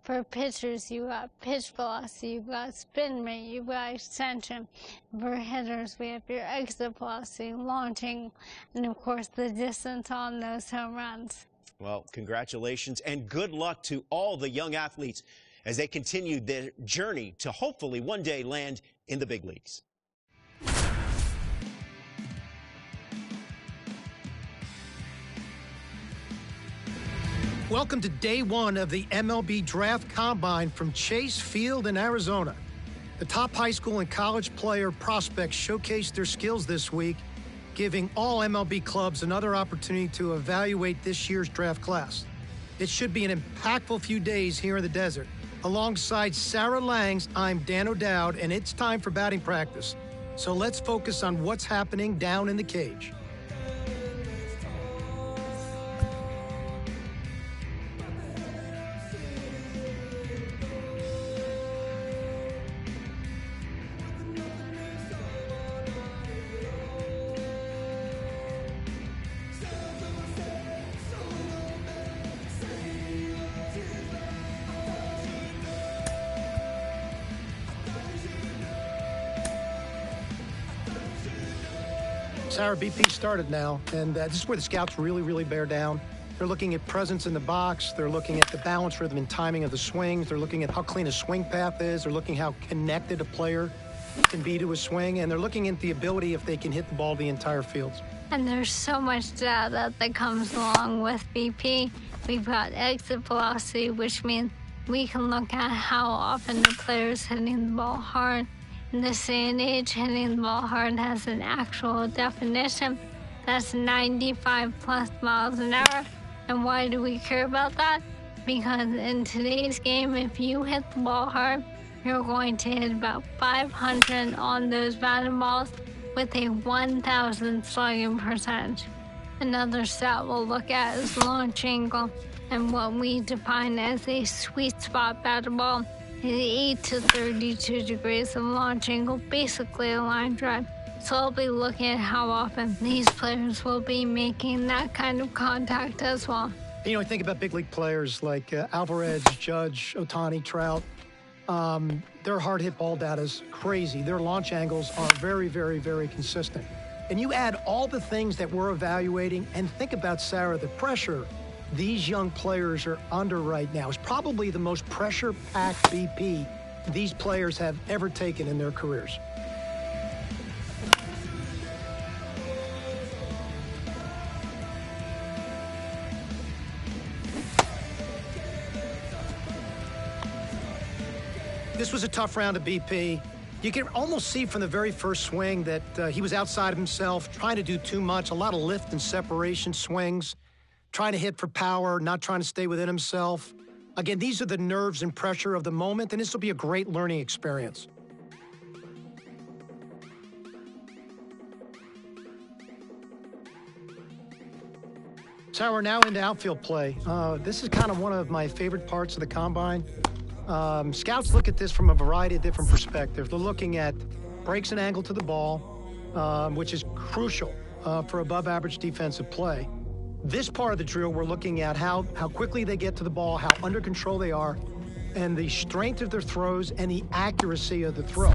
For pitchers, you got pitch velocity, you got spin rate, you got extension. For hitters, we have your exit velocity, launching, and of course the distance on those home runs. Well, congratulations and good luck to all the young athletes as they continue their journey to hopefully one day land in the big leagues. Welcome to day one of the MLB Draft Combine from Chase Field in Arizona. The top high school and college player prospects showcased their skills this week, giving all MLB clubs another opportunity to evaluate this year's draft class. It should be an impactful few days here in the desert. Alongside Sarah Langs, I'm Dan O'Dowd, and it's time for batting practice. So let's focus on what's happening down in the cage. Sarah, BP started now, and this is where the scouts really bear down. They're looking at presence in the box. They're looking at the balance, rhythm, and timing of the swings. They're looking at how clean a swing path is. They're looking how connected a player can be to a swing, and they're looking at the ability if they can hit the ball the entire field. And there's so much data that comes along with BP. We've got exit velocity, which means we can look at how often the player's hitting the ball hard. In this day and age, hitting the ball hard has an actual definition. That's 95 plus miles an hour. And why do we care about that? Because in today's game, if you hit the ball hard, you're going to hit about 500 on those batted balls with a 1,000 slugging percentage. Another stat we'll look at is launch angle, and what we define as a sweet spot batted ball. 8 to 32 degrees of launch angle, basically a line drive. So I'll be looking at how often these players will be making that kind of contact as well. You know, I think about big league players like Alvarez, Judge, Ohtani, Trout. Their hard hit ball data is crazy. Their launch angles are very consistent. And you add all the things that we're evaluating, and think about, Sarah, the pressure these young players are under right now is probably the most pressure-packed BP these players have ever taken in their careers. This was a tough round of BP. You can almost see from the very first swing that he was outside of himself, trying to do too much, a lot of lift and separation swings, trying to hit for power, not trying to stay within himself. Again, these are the nerves and pressure of the moment, and this will be a great learning experience. So we're now into outfield play. This is kind of one of my favorite parts of the combine. Scouts look at this from a variety of different perspectives. They're looking at breaks and angle to the ball, which is crucial for above average defensive play. This part of the drill, we're looking at how quickly they get to the ball, how under control they are, and the strength of their throws and the accuracy of the throw.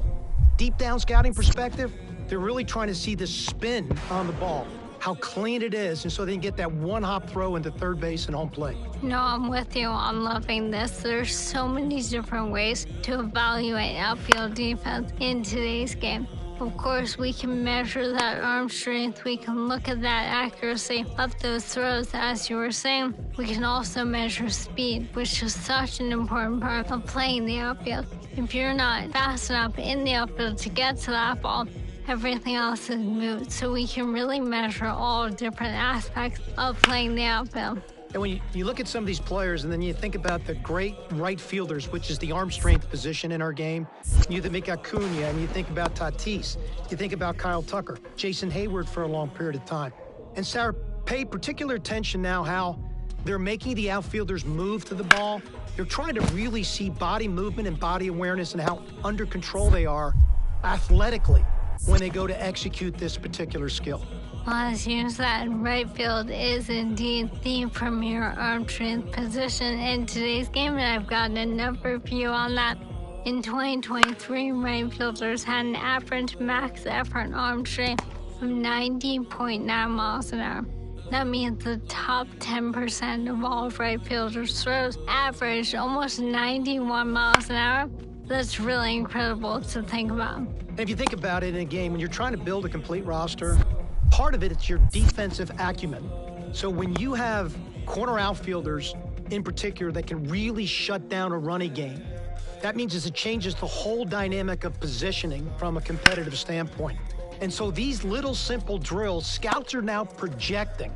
Deep down scouting perspective, they're really trying to see the spin on the ball, how clean it is, and so they can get that one-hop throw into third base and home plate. No, I'm with you. I'm loving this. There's so many different ways to evaluate outfield defense in today's game. Of course, we can measure that arm strength. We can look at that accuracy of those throws, as you were saying. We can also measure speed, which is such an important part of playing the outfield. If you're not fast enough in the outfield to get to that ball, everything else is moot. So we can really measure all different aspects of playing the outfield. And when you look at some of these players and then you think about the great right fielders, which is the arm strength position in our game, you think Acuna and you think about Tatis, you think about Kyle Tucker, Jason Hayward for a long period of time. And Sarah, pay particular attention now how they're making the outfielders move to the ball. They're trying to really see body movement and body awareness and how under control they are athletically when they go to execute this particular skill. Well, as you said, right field is indeed the premier arm strength position in today's game, and I've got a number of you on that. In 2023, right fielders had an average max effort arm strength of 90.9 miles an hour. That means the top 10% of all right fielders' throws averaged almost 91 miles an hour. That's really incredible to think about. And if you think about it in a game, when you're trying to build a complete roster, part of it's your defensive acumen. So when you have corner outfielders in particular that can really shut down a running game, that means it changes the whole dynamic of positioning from a competitive standpoint. And so these little simple drills, scouts are now projecting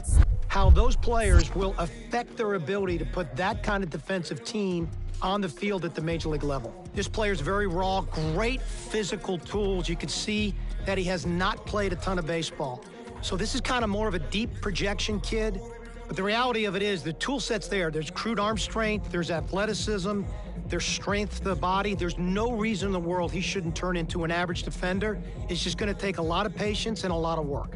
how those players will affect their ability to put that kind of defensive team on the field at the major league level. This player's very raw, great physical tools. You can see that he has not played a ton of baseball. So this is kind of more of a deep projection kid. But the reality of it is the tool set's there. There's crude arm strength, there's athleticism, there's strength to the body. There's no reason in the world he shouldn't turn into an average defender. It's just going to take a lot of patience and a lot of work.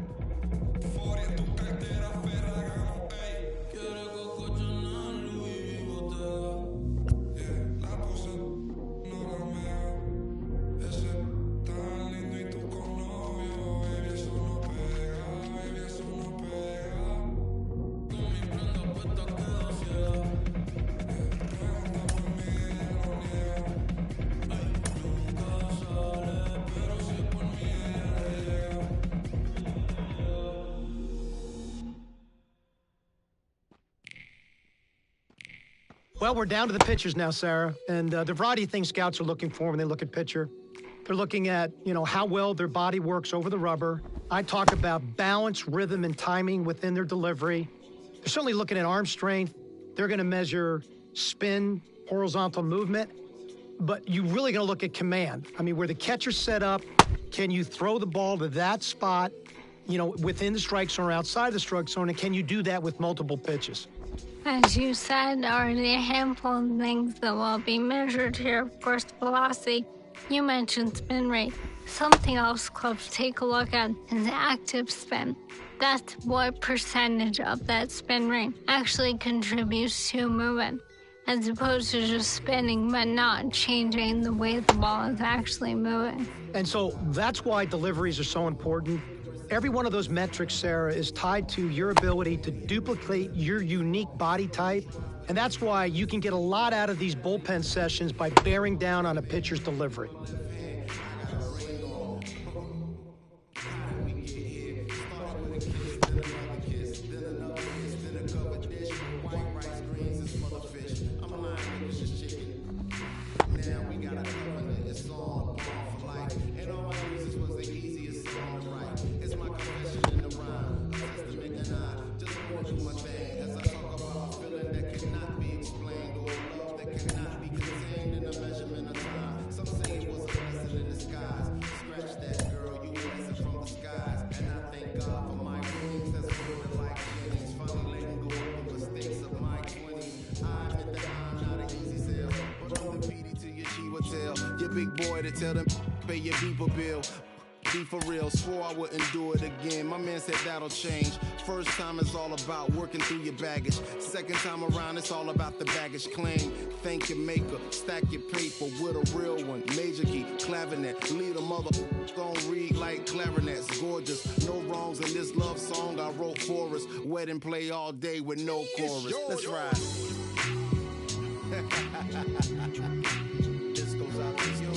Well, we're down to the pitchers now, Sarah, and the variety of things scouts are looking for when they look at pitcher. They're looking at, how well their body works over the rubber. I talk about balance, rhythm, and timing within their delivery. They're certainly looking at arm strength. They're going to measure spin, horizontal movement, but you really going to look at command. I mean, where the catcher's set up, can you throw the ball to that spot, within the strike zone or outside the strike zone, and can you do that with multiple pitches? As you said, already a handful of things that will be measured here. Of course, velocity. You mentioned spin rate. Something else clubs take a look at is active spin. That's what percentage of that spin rate actually contributes to movement, as opposed to just spinning but not changing the way the ball is actually moving. And so that's why deliveries are so important. Every one of those metrics, Sarah, is tied to your ability to duplicate your unique body type. And that's why you can get a lot out of these bullpen sessions by bearing down on a pitcher's delivery. Big boy to tell them pay your people bill. Be for real, swore I wouldn't do it again. My man said that'll change. First time it's all about working through your baggage. Second time around it's all about the baggage claim. Thank your maker, stack your paper with a real one. Major key, clavinet, lead a mother gon' read like clarinets. Gorgeous, no wrongs in this love song I wrote for us. Wedding play all day with no chorus. Let's ride. This goes out to you.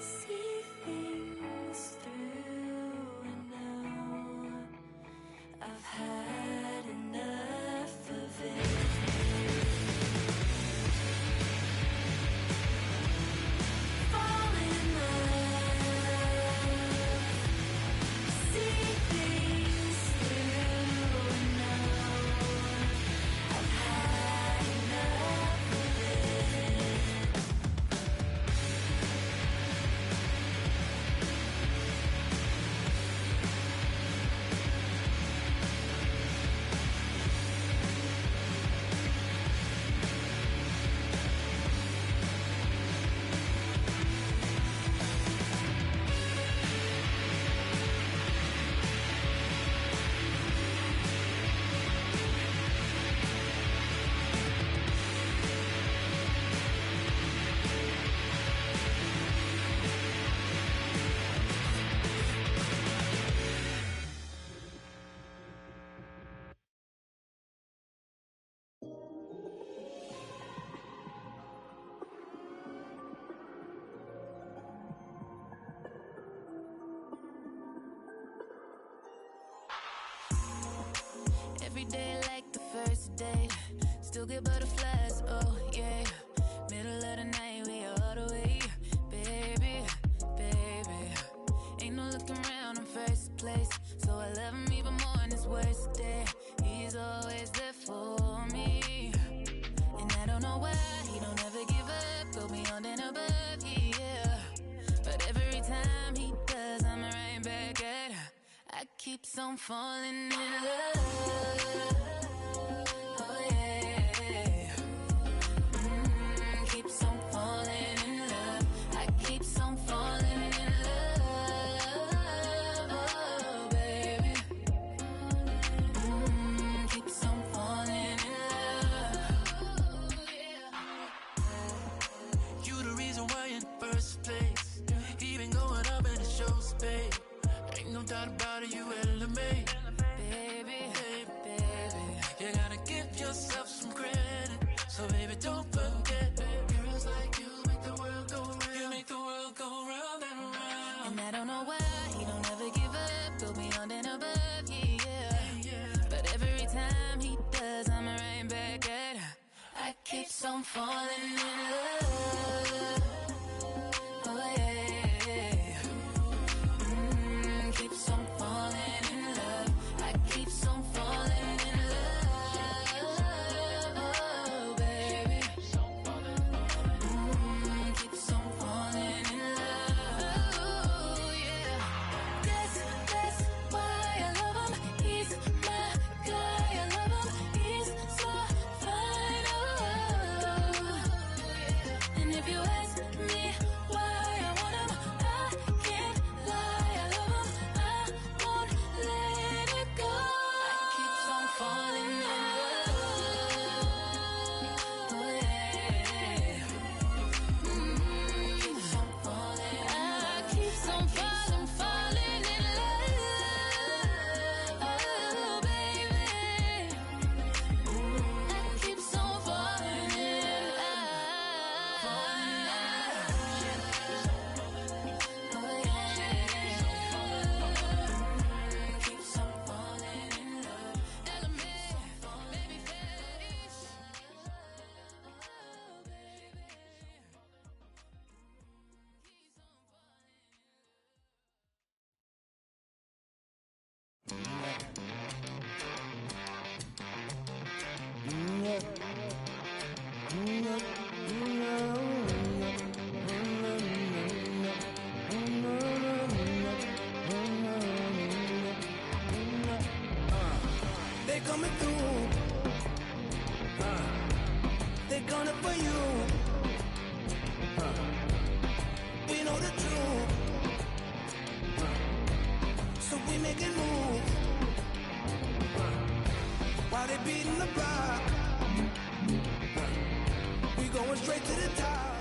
see things through, and now I've had enough of it. Fall in love, see things through, and now I've had enough of it. Every day like the first day, still get butterflies, oh yeah. Middle of the night, we all the way, baby, baby. Ain't no looking around in first place, so I love him even more on his worst day. He's always there for me, and I don't know why he don't ever give up, go beyond and above, yeah. But every time he does, I'm right back at her. I keep on falling in love. Oh yeah. Keeps on falling in love. I keeps on falling in love. Oh baby. Keeps on falling in love. You the reason why in first place. Even going up in the show space. Ain't no doubt about it, you elevate. Baby, hey, baby, you gotta give yourself some credit. So baby, don't forget, girls like you make the world go round. You make the world go round and round. And I don't know why he don't ever give up, go beyond and above, yeah. But every time he does, I'm right back at her. I keep on falling in love. Oh yeah. Keeps on falling in love. I keeps on falling in love. Oh baby. Keeps on falling in love. Oh yeah. That's why I love him. He's my guy. I love him. He's so fine. Oh. And if you ask me why I want him, I can't lie. I love him. I won't let it go. I keep on falling in love. Oh yeah. Keeps on falling. I keeps on falling in love. Oh baby. I keeps on falling in love. Oh yeah. Keeps on falling in love. Element, baby face. Oh baby. They're coming through. They're gonna for you. We know the truth. So we make it move. While they beating the block, we going straight to the top.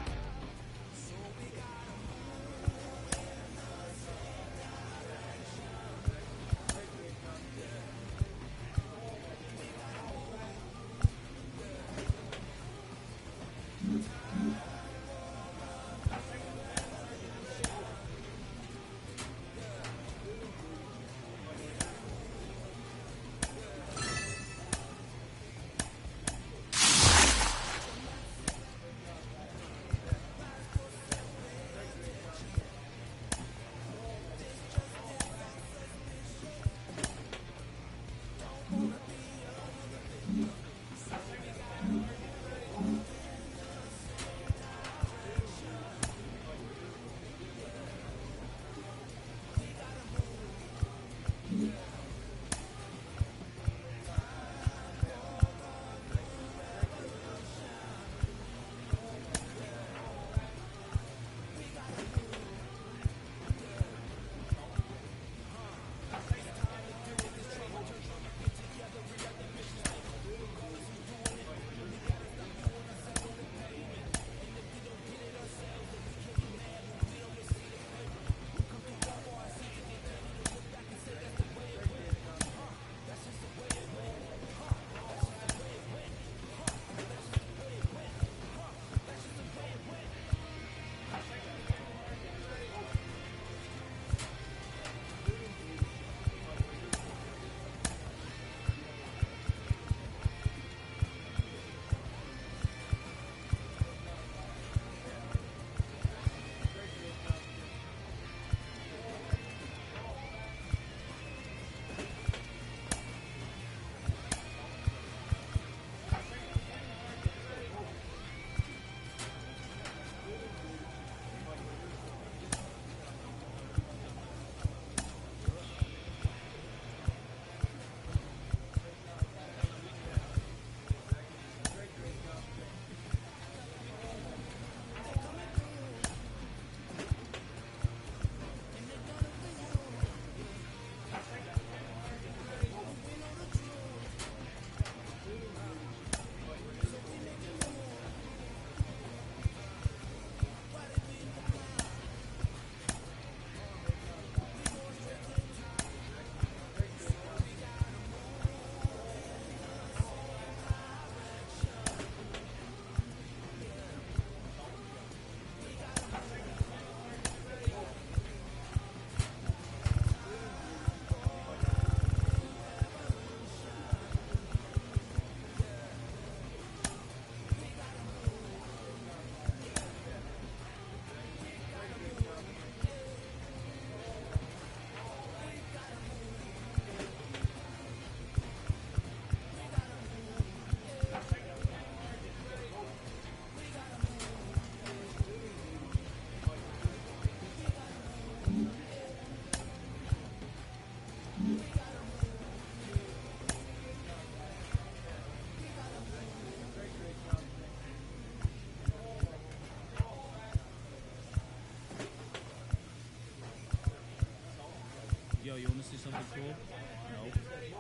yo, you want to see something cool? No.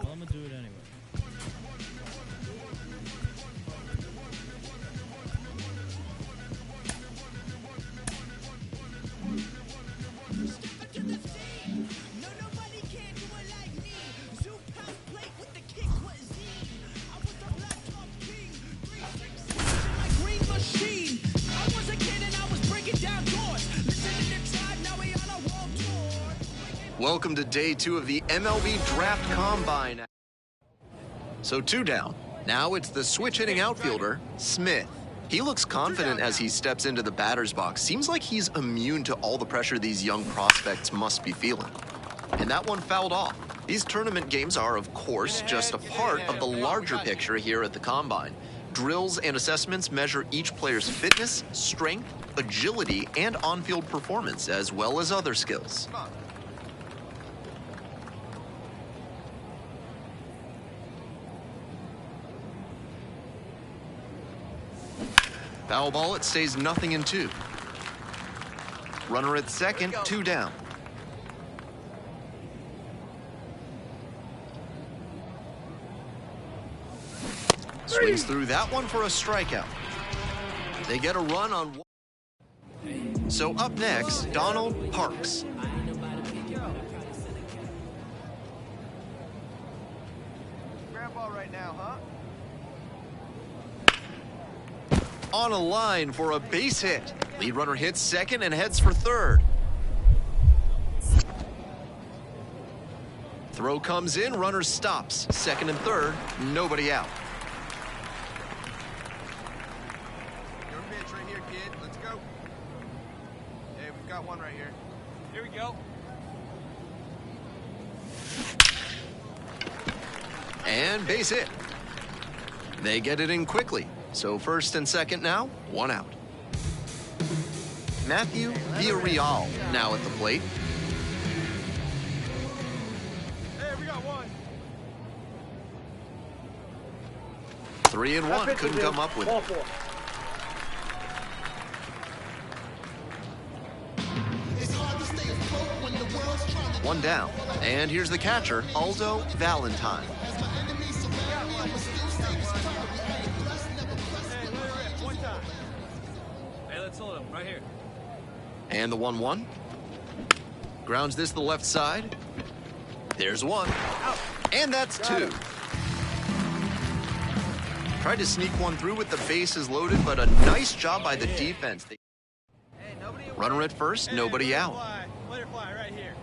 Well, I'm gonna do it anyway. Welcome to day 2 of the MLB Draft Combine. So 2 down. Now it's the switch-hitting outfielder, Smith. He looks confident as he steps into the batter's box. Seems like he's immune to all the pressure these young prospects must be feeling. And that one fouled off. These tournament games are, of course, just a part of the larger picture here at the Combine. Drills and assessments measure each player's fitness, strength, agility, and on-field performance, as well as other skills. Foul ball, it stays nothing in 2. Runner at second, 2 down. Swings through that one for a strikeout. They get a run on one. So up next, Donald Parks. Grandpa right now, huh? On a line for a base hit. Lead runner hits second and heads for third. Throw comes in, runner stops. Second and third, nobody out. Your pitch right here, kid. Let's go. Hey, we've got one right here. Here we go. And base hit. They get it in quickly. So first and second now, 1 out. Matthew Villarreal now at the plate. Hey, we got one. 3 and 1, couldn't come up with it. 1 down. And here's the catcher, Aldo Valentine. Hey, let's hold him right here. And the 1-1. Grounds this to the left side. There's 1. And that's 2. Tried to sneak one through with the bases loaded, but a nice job by the defense. Runner at first, nobody out. Let her fly right here.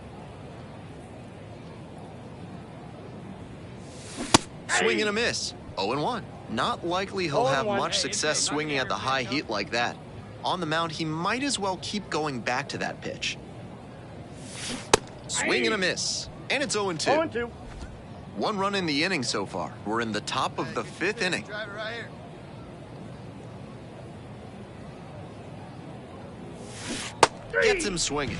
Swing and a miss. 0-1. Not likely he'll have much success swinging at the high heat like that. On the mound, he might as well keep going back to that pitch. Swing and a miss. And it's 0-2. 0-2. 1 run in the inning so far. We're in the top of the 5th inning. Drive it right here. Gets him swinging.